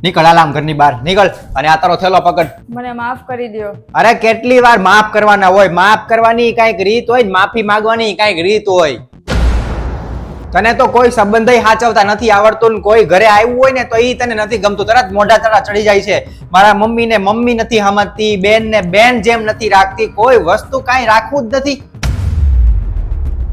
નીકળ આલામ ઘરની બહાર નીકળ અને આ તારો થેલો પકડ. મને માફ કરી દો. અરે કેટલી વાર માફ કરવાના હોય? માફ કરવાની કઈક રીત હોય, માફી માંગવાની કઈક રીત હોય. તને તો કોઈ સંબંધય સાચવતા નથી આવડતું ને કોઈ ઘરે આવ્યું હોય ને તો ઈ તને નથી ગમતું, તરત મોઢા તળા ચડી જાય છે. મારા મમ્મી ને મમ્મી નથી સમજતી, બેન ને બેન જેમ નથી રાખતી, કોઈ વસ્તુ કાંઈ રાખવું જ નથી.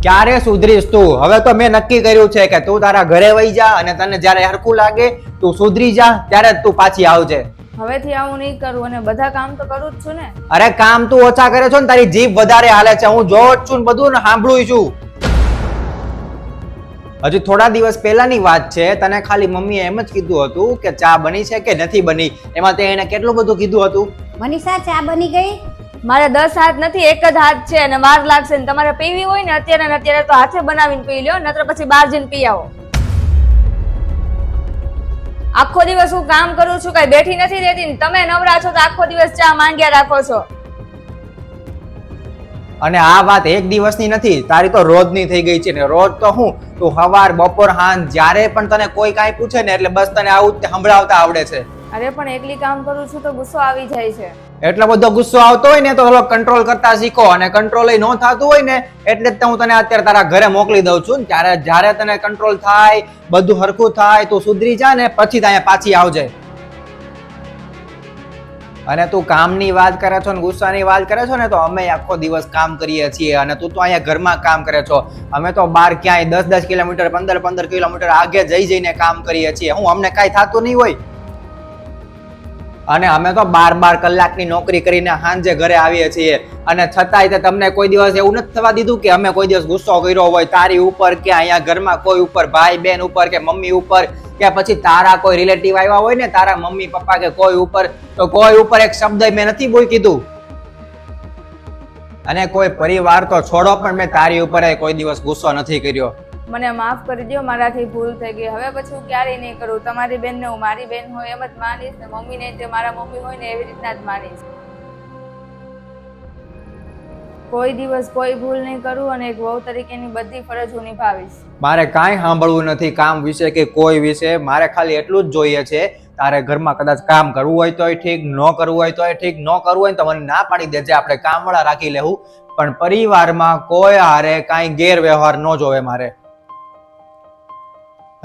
ક્યારે સુધરીશ તું? હવે તો મેં નક્કી કર્યું છે કે તું તારા ઘરે વહી જા અને તને જ્યારે હરખું લાગે તું સુધરી જા ત્યારે જ તું પાછી આવજે. હવેથી આવું નહીં કરું અને બધા કામ તો કરું જ છું ને. અરે કામ તું ઓછા કરે છો ને, તારી જીભ વધારે હાલે છે. હું જોઉં જ છું ને બધું ને સાંભળું છું. હજી થોડા દિવસ પહેલાની વાત છે, તને ખાલી મમ્મીએ એમ જ કીધું હતું કે ચા બની છે કે નથી બની. એમાં તે એને કેટલું બધું કીધું હતું. મનીષા ચા બની ગઈ? મારે 10 હાથ નથી, એક જ હાથ છે અને વાર લાગશે ને તમારે પીવી હોય ને અત્યારે ને અત્યારે તો હાથે બનાવીને પી લ્યો, નતર પછી બહાર જઈને પી આવો. આખો દિવસ હું કામ કરું છું, કઈ બેઠી નથી રહેતી ને તમે નવરા છો તો આખો દિવસ ચા માંગ્યા રાખો છો. અને આ વાત એક દિવસની નથી, તારી તો રોજની થઈ ગઈ છે ને. રોજ તો હું તું સવાર બપોર સાંજ જ્યારે પણ તને કોઈ કાંઈ પૂછે ને એટલે બસ તને આવું જ સંભળાવતા આવડે છે. અરે પણ એકલી કામ કરું છું તો ગુસ્સો આવી જાય છે. એટલો બધો ગુસ્સો આવતો હોય ને તો થોડો કંટ્રોલ કરતા શીખો, અને કંટ્રોલ ન થતું હોય ને એટલે જ હું તને અત્યારે તારા ઘરે મોકલી દઉં છું ને. ત્યારે જ્યારે તને કંટ્રોલ થાય, બધું હરખું થાય, તું સુધરી જા ને પછી ત્યાં પાછી આવજે. અને તું કામની વાત કરે છો ને ગુસ્સાની વાત કરે છો ને તો અમે આખો દિવસ કામ કરીએ છીએ અને તું તો અહીંયા ઘરમાં કામ કરે છો. અમે તો બહાર ક્યાંય 10-10 કિલોમીટર 15-15 કિલોમીટર આગે જઈને કામ કરીએ છીએ. અમને કાંઈ થતું નહીં હોય. અને અમે તો 12 કલાકની નોકરી કરીને સાંજે ઘરે આવીએ છીએ અને છતાંય તમને કોઈ દિવસ એવું નથી થવા દીધું કે અમે કોઈ દિવસ ગુસ્સો કર્યો હોય તારી ઉપર કે અહીંયા ઘરમાં કોઈ ઉપર, ભાઈ બહેન ઉપર કે મમ્મી ઉપર કે પછી તારા કોઈ રિલેટિવ આવ્યા હોય ને તારા મમ્મી પપ્પા કે કોઈ ઉપર, તો કોઈ ઉપર એક શબ્દ મેં નથી બોલી કીધું. અને કોઈ પરિવાર તો છોડો પણ મેં તારી ઉપર કોઈ દિવસ ગુસ્સો નથી કર્યો. મને માફ કરી દો, મારાથી ભૂલ થઈ ગઈ. હવે પછી હું ક્યારેય નહીં કરું. તમારી બેન ને હું મારી બેન હોય એમ જ માનીશ ને મમ્મી ને તે મારા મમ્મી હોય ને એવી રીતના જ માનીશ. કોઈ દિવસ કોઈ ભૂલ નહીં કરું અને એક વહુ તરીકેની બધી ફરજ હું નિભાવીશ. મારે કાંઈ સાંભળવું નથી કામ વિશે કે કોઈ વિશે. મારે ખાલી એટલું જ જોઈએ છે, તારે ઘરમાં કદાચ કામ કરવું હોય તોય ઠીક, ન કરવું હોય તોય ઠીક. ન કરવું હોય તો મને ના પાડી દેજે, આપણે કામવાળા રાખી લેવું, પણ પરિવારમાં કોઈ હારે કાંઈ ગેરવ્યવહાર ન જોવે મારે.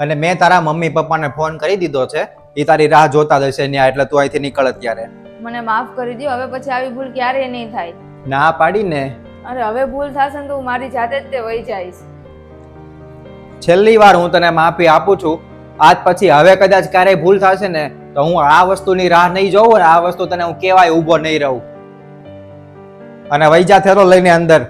અને મેં તારા મમ્મી પપ્પાને ફોન કરી દીધો છે, એ તારી રાહ જોતા જશે ન્યા, એટલે તું અહીંથી નીકળ અત્યારે. મને માફ કરી દો, હવે પછી આવી ભૂલ ક્યારેય નહીં થાય. ના પાડી ને. અરે હવે ભૂલ થશે ને તો હું મારી જાતે જ તે વહી જઈશ. છેલ્લી વાર હું તને માફી આપું છું. આજ પછી હવે કદાચ ક્યારેય ભૂલ થશે ને તો હું આ વસ્તુની રાહ નહીં જોઉં ને આ વસ્તુ તને હું કેવાય ઊભો નહીં રહું. અને વહી જા થેલો લઈને અંદર.